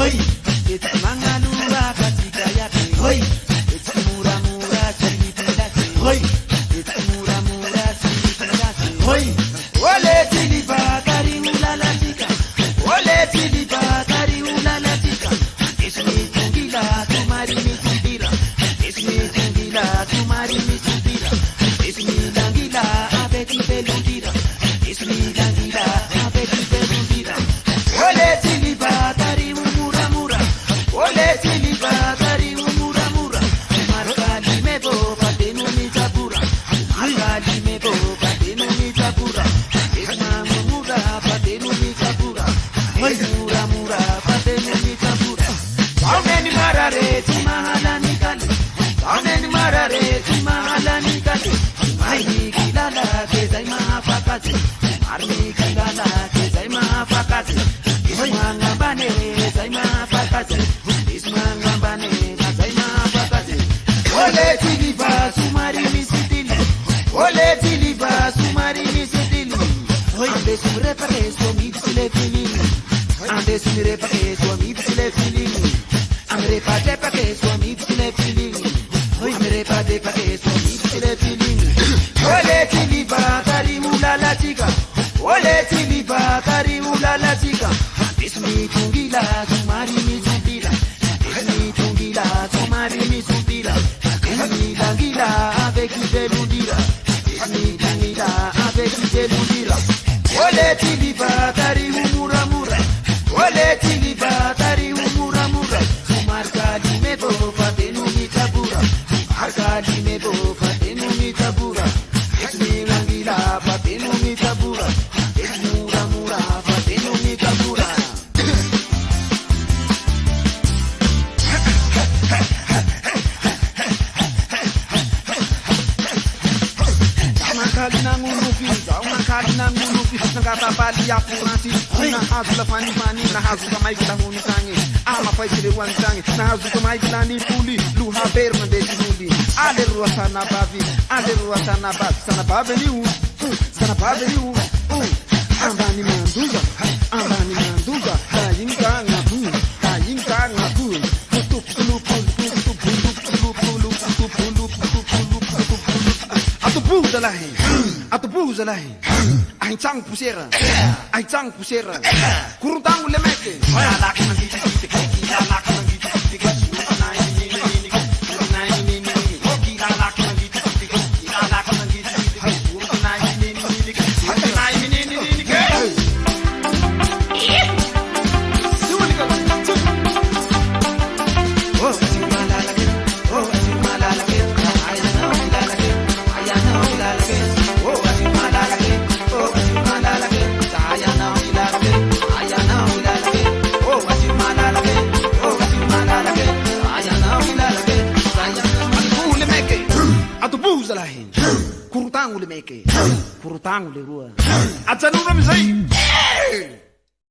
eti mangalua katika yake, eti mura chini yake, eti mura chini yake. Ole tiliba kari ulalatika, ole tiliba kari ulalatika. Ismi tungila tumari mitubira, ismi tungila tumari mitubira, ismi langila abeti belundira, ismi langila abeti belundira. Ole tiliba kari umura mura, ole tiliba kari umura mura. Markali mebo patenu mitabura, markali mebo patenu mitabura. Isma mura patenu mitabura, mura mura patenu mitabura. Sauneni marare timahala nikale, sauneni marare timahala nikale. Marmi kilala kezai mahapakati, marmi kilala kezai mahapakati. Isma ngambane kezai mahapakati, isma ngambane kezai mahapakati. Ole tiliba sumari misitili, ole tiliba sumari misitili. Ande sumre paresto mipsile filini, ande sumre paresto mipsile filini. Amre pate paresto mipsile filini, amre pate paresto mipsile filini. Ole tiliba kari ulalatika, ole tiliba kari ulalatika. Ismi tungila sumari misitila, ismi tungila sumari misitila. Ismi langila avec belundira, ismi langila avec belundira. Ole tiliba kari umura mura, ole tiliba kari umura mura. Markali mebo patenu mitabura, markali mebo patenu mitabura. Ismi langila patenu mitabura, ismi mura mura patenu mitabura. Kali na ngunufi, kali na ngunufi, nangata bali ya furansi, na hazu la fani na hazu kama ikila huni tangi, ama faikile wantangi, na hazu kama ikila ni puli, luha berma de juli, ale ruwa sana babi, sana babi ni u, sana babi ni u, ambani manduga, tayinka ngabu, Atubuza lahi, ai chang pusera, kurutang lemeke. Kurutang ule rua. Acha nuna misai.